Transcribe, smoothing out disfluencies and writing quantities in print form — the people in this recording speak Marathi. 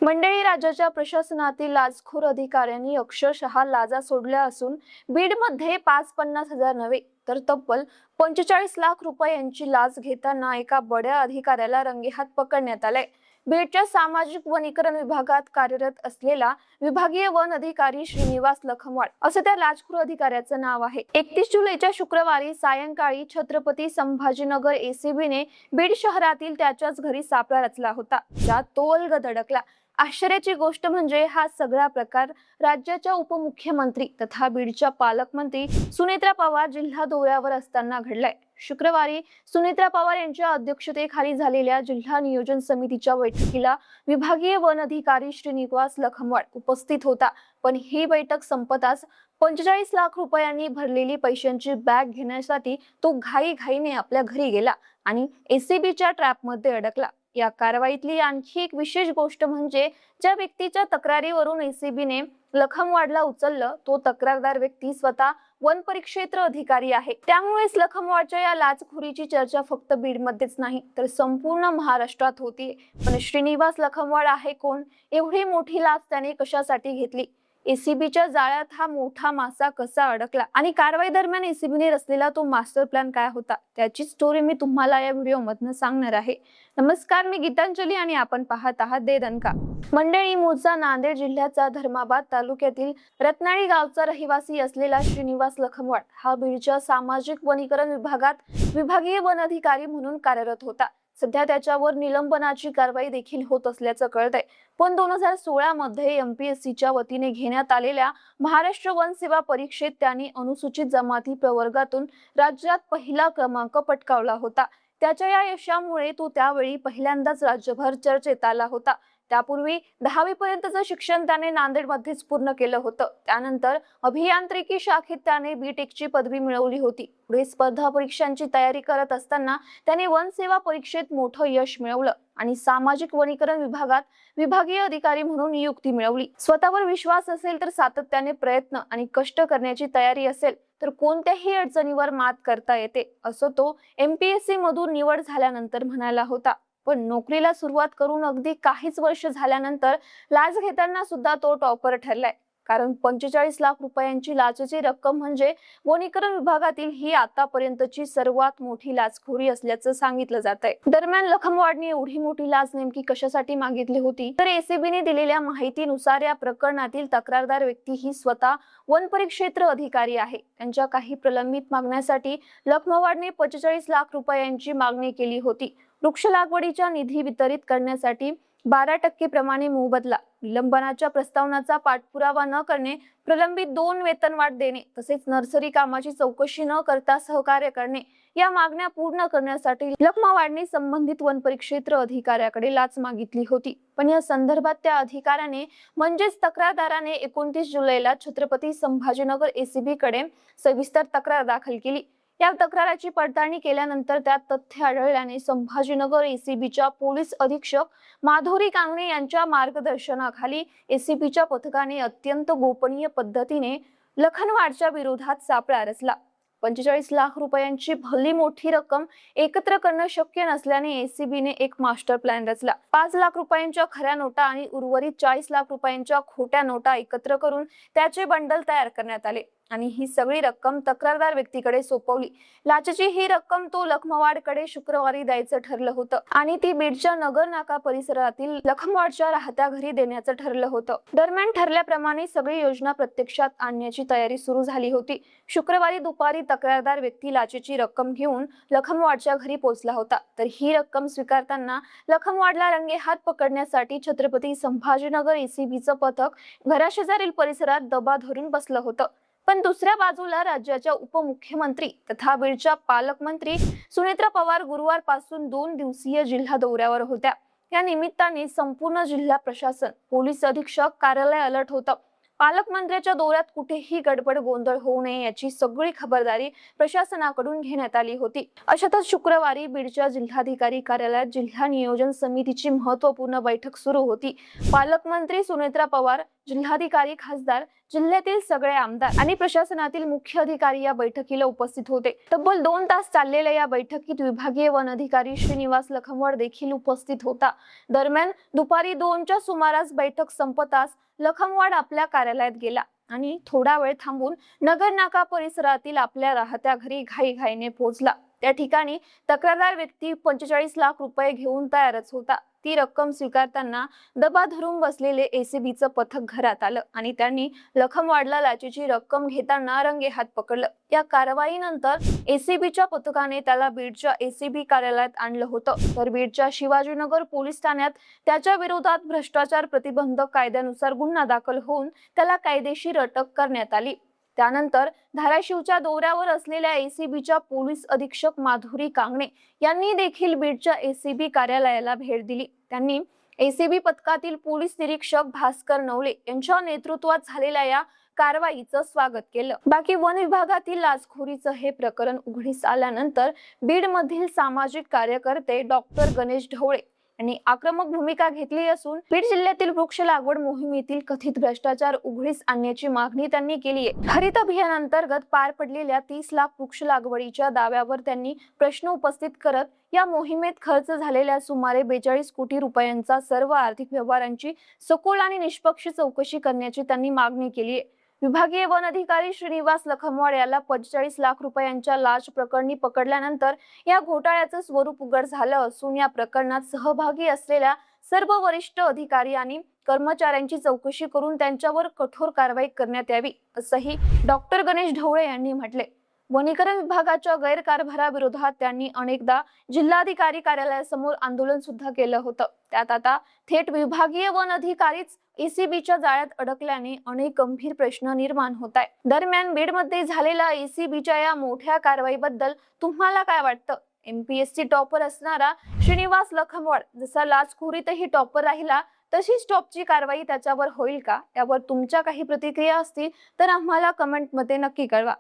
मंडळी, राज्याच्या प्रशासनातील लाचखोर अधिकाऱ्यांनी अक्षरशः लाजा सोडल्या असून बीडमध्ये 50,000 नव्हे तर तब्बल 45 लाख रुपयांची लाच घेताना एका बड्या अधिकाऱ्याला रंगेहात पकडण्यात आले। बीडच्या सामाजिक वनीकरण विभागात कार्यरत असलेला विभागीय वन अधिकारी श्रीनिवास लखमवाड असं त्या लाचखोर अधिकाऱ्याचं नाव आहे। 31 जुलैच्या शुक्रवारी सायंकाळी छत्रपती संभाजीनगर एसीबीने बीड शहरातील त्याच्याच घरी सापळा रचला होता, ज्यात तो अलगद अडकला। आश्चर्याची गोष्ट म्हणजे हा सगळा प्रकार राज्याच्या उपमुख्यमंत्री तथा बीडच्या पालकमंत्री सुनेत्रा पवार जिल्हा दौऱ्यावर असताना घडलाय। शुक्रवारी सुनेत्रा पवार यांच्या अध्यक्षतेखाली झालेल्या जिल्हा नियोजन समितीच्या बैठकीला विभागीय वन अधिकारी श्रीनिवास लखमवाड उपस्थित होता, पण ही बैठक संपताच 45 लाख रुपयांनी भरलेली पैशांची बॅग घेण्यासाठी तो घाईघाईने आपल्या घरी गेला आणि एसीबीच्या ट्रॅपमध्ये अडकला। या कारवाईतली आणखी एक विशेष गोष्ट म्हणजे ज्या व्यक्तीच्या तक्रारीवरून एसीबीने लखमवाडला उचललं तो तक्रारदार व्यक्ती स्वतः वन परिक्षेत्र अधिकारी आहे। त्यामुळेच लखमवाडच्या या लाचखोरीची चर्चा फक्त बीडमध्येच नाही तर संपूर्ण महाराष्ट्रात होतीये। पण श्रीनिवास लखमवाड आहे कोण? एवढी मोठी लाच त्याने कशासाठी घेतली? एसीबीच्या जाळ्यात हा मोठा मासा कसा अडकला आणि कारवाई दरम्यान एसीबीने रचलेला तो मास्टर प्लॅन काय होता, त्याची स्टोरी मी तुम्हाला या व्हिडिओमधून सांगणार आहे। नमस्कार, मी गीतांजली आणि आपण पाहत आहात दे दणका। मंडळी, मूळचा नांदेड जिल्ह्याचा धर्माबाद तालुक्यातील रत्नाळी गावचा रहिवासी असलेला श्रीनिवास लखमवाड हा बीडच्या सामाजिक वनीकरण विभागात विभागीय वन अधिकारी म्हणून कार्यरत होता। सध्या त्याच्यावर निलंबनाची कारवाई देखील होत असल्याचं कळतंय। पण 2016 मध्ये एमपीएससीच्या वतीने घेण्यात आलेल्या महाराष्ट्र वन सेवा परीक्षेत त्यांनी अनुसूचित जमाती प्रवर्गातून राज्यात पहिला क्रमांक पटकावला होता। त्याच्या या यशामुळे तो त्यावेळी पहिल्यांदाच राज्यभर चर्चेत आला होता। त्यापूर्वी 10वी पर्यंतचं शिक्षण त्याने नांदेडमध्येच पूर्ण केलं होतं। त्यानंतर अभियांत्रिकी शाखेत त्याने बीटेकची पदवी मिळवली होती। पुढे स्पर्धा परीक्षांची तयारी करत असताना त्याने वन सेवा परीक्षेत मोठं यश मिळवलं आणि सामाजिक वनीकरण विभागात विभागीय अधिकारी म्हणून नियुक्ती मिळवली। स्वतःवर विश्वास असेल तर सातत्याने प्रयत्न आणि कष्ट करण्याची तयारी असेल तर कोणत्याही अडचणीवर मात करता येते, असं तो एमपीएससी मधून निवड झाल्यानंतर म्हणाला होता। पण नोकरीला सुरुवात करून अगदी काहीच वर्ष झाल्यानंतर लाच घेताना सुद्धा तो टॉपर ठरलाय। कारण 45 लाख रुपयांची लाचेची रक्कम म्हणजे वनीकरण विभागातील ही आतापर्यंतची सर्वात मोठी लाचखोरी असल्याचं सांगितलं जात आहे। दरम्यान लखमवाडने एवढी मोठी लाच नेमकी कशासाठी मागितली होती तर एसीबीने दिलेल्या माहितीनुसार या प्रकरणातील तक्रारदार व्यक्ती ही स्वतः वन परिक्षेत्र अधिकारी आहे। त्यांच्या काही प्रलंबित मागण्यासाठी लखमवाडने 45 लाख रुपयांची मागणी केली होती। वृक्ष लागवडीच्या निधी वितरित करण्यासाठी 12% प्रमाणे मोबदला, निलंबनाच्या प्रस्तावनाचा पाठपुरावा न करणे, प्रलंबित 2 वेतनवाढ देणे तसेच नर्सरी कामाची चौकशी न करता सहकार्य करणे या मागण्या पूर्ण करण्यासाठी लखमवाडने संबंधित वन परिक्षेत्र अधिकाऱ्याकडे लाच मागितली होती। पण या संदर्भात त्या अधिकाऱ्याने म्हणजेच तक्रारदाराने 29 जुलैला छत्रपती संभाजीनगर एसीबी कडे सविस्तर तक्रार दाखल केली। या तक्राराची पडताळणी केल्यानंतर त्यात तथ्य आढळल्याने संभाजीनगर एसीबीच्या पोलीस अधीक्षक माधुरी कांगणे यांच्या मार्गदर्शनाखाली एसीबीच्या पथकाने अत्यंत गोपनीय पद्धतीने लखमवाडच्या विरोधात सापळा रचला। 45 लाख रुपयांची भली मोठी रक्कम एकत्र करणं शक्य नसल्याने एसीबीने एक मास्टर प्लॅन रचला। 5 लाख रुपयांच्या खऱ्या नोटा आणि उर्वरित 40 लाख रुपयांच्या खोट्या नोटा एकत्र करून त्याचे बंडल तयार करण्यात आले आणि ही सगळी रक्कम तक्रारदार व्यक्तीकडे सोपवली। लाचेची ही रक्कम तो लखमवाडकडे शुक्रवारी द्यायचं ठरलं होतं आणि ती बीडच्या नगर नाका परिसरातील लखमवाडच्या राहत्या घरी देण्याचं ठरलं होतं। दरम्यान ठरल्याप्रमाणे सगळी योजना प्रत्यक्षात आणण्याची तयारी सुरू झाली होती। शुक्रवारी दुपारी तक्रारदार व्यक्ती लाचेची रक्कम घेऊन लखमवाडच्या घरी पोहोचला होता, तर ही रक्कम स्वीकारताना लखमवाडला रंगेहात पकडण्यासाठी छत्रपती संभाजीनगर एसीबीचं पथक घराशेजारील परिसरात दबा धरून बसलं होतं। पण दुसऱ्या बाजूला राज्याच्या उपमुख्यमंत्री तथा बीडच्या पालकमंत्री सुनेत्रा पवार गुरुवारपासून 2 दिवसीय जिल्हा दौऱ्यावर होत्या। या निमित्ताने संपूर्ण जिल्हा प्रशासन, पोलीस अधीक्षक कार्यालय अलर्ट होतं। पालकमंत्र्याच्या दौऱ्यात कुठेही गडबड गोंधळ होऊ नये याची सगळी खबरदारी प्रशासनाकडून घेण्यात आली होती। अशातच शुक्रवारी बीडच्या जिल्हाधिकारी कार्यालयात जिल्हा नियोजन समितीची महत्त्वपूर्ण बैठक सुरू होती। पालकमंत्री सुनेत्रा पवार, जिल्हाधिकारी, खासदार, जिल्ह्यातील सगळे आमदार आणि प्रशासनातील मुख्य अधिकारी या बैठकीला उपस्थित होते. तब्बल 2 तास चाललेल्या या बैठकीत विभागीय वन अधिकारी श्रीनिवास लखमवाड देखील उपस्थित होता. दरम्यान दुपारी 2च्या सुमारास बैठक संपताच लखमवाड आपल्या कार्यालयात गेला आणि थोडा वेळ थांबून नगर नाका परिसरातील आपल्या राहत्या घरी घाईघाईने पोहोचला. त्या ठिकाणी तक्रारदार व्यक्ती 45 लाख रुपये घेऊन तयारच होता. ती रक्कम स्वीकारताना दबा धरून बसलेले एसीबीचं पथक घरात आलं आणि त्यांनी लखमवाडला लाचेची रक्कम घेताना रंगेहात पकडलं. या कारवाईनंतर एसीबीच्या पथकाने त्याला बीडच्या एसीबी कार्यालयात आणलं होतं. तर बीडच्या शिवाजीनगर पोलीस ठाण्यात त्याच्या विरोधात भ्रष्टाचार प्रतिबंधक कायद्यानुसार गुन्हा दाखल होऊन त्याला कायदेशीर अटक करण्यात आली. त्यानंतर धाराशिवच्या दौऱ्यावर असलेल्या एसीबीच्या पोलीस अधीक्षक माधुरी कांगणे यांनी देखील बीडच्या एसीबी कार्यालयाला भेट दिली. त्यांनी एसीबी पथकातील पोलीस निरीक्षक भास्कर नवले यांच्या नेतृत्वात झालेल्या या कारवाईचं स्वागत केलं. बाकी वन विभागातील लाचखोरीचं हे प्रकरण उघडीस आल्यानंतर बीडमधील सामाजिक कार्यकर्ते डॉक्टर गणेश ढवळे यांनी आक्रमक भूमिका घेतली असून बीड जिल्ह्यातील वृक्ष लागवड मोहिमेतील कथित भ्रष्टाचार उघडीस आणण्याची मागणी त्यांनी केली आहे. हरित अभियानांतर्गत पार पडलेल्या 30 लाख वृक्ष लागवडीच्या दाव्यावर त्यांनी प्रश्न उपस्थित करत या मोहिमेत खर्च झालेल्या सुमारे 42 कोटी रुपयांचा सर्व आर्थिक व्यवहारांची सखोल आणि निष्पक्ष चौकशी करण्याची त्यांनी मागणी केली आहे. विभागीय वन अधिकारी श्रीनिवास लखमवाड याला 45 लाख रुपयांच्या लाच प्रकरणी पकडल्यानंतर या घोटाळ्याचं स्वरूप उघड झालं असून या प्रकरणात सहभागी असलेल्या सर्व वरिष्ठ अधिकारी आणि कर्मचाऱ्यांची चौकशी करून त्यांच्यावर कठोर कारवाई करण्यात यावी असंही डॉक्टर गणेश ढवळे यांनी म्हटले. वनीकरण विभागाच्या गैरकारभाराविरोधात त्यांनी अनेकदा जिल्हाधिकारी कार्यालयासमोर आंदोलन सुद्धा केलं होतं. त्यात आता थेट विभागीय वन अधिकारीच एसीबीच्या जाळ्यात अडकल्याने अनेक गंभीर प्रश्न निर्माण होत आहेत. दरम्यान बीडमध्ये झालेल्या एसीबीच्या या मोठ्या कारवाईबद्दल तुम्हाला काय वाटतं? एमपीएससी टॉपर असणारा श्रीनिवास लखमवाड जसा लाचखोरीतही टॉपर राहिला तशीच टॉपची कारवाई त्याच्यावर होईल का? यावर तुमच्या काही प्रतिक्रिया असतील तर आम्हाला कमेंटमध्ये नक्की कळवा.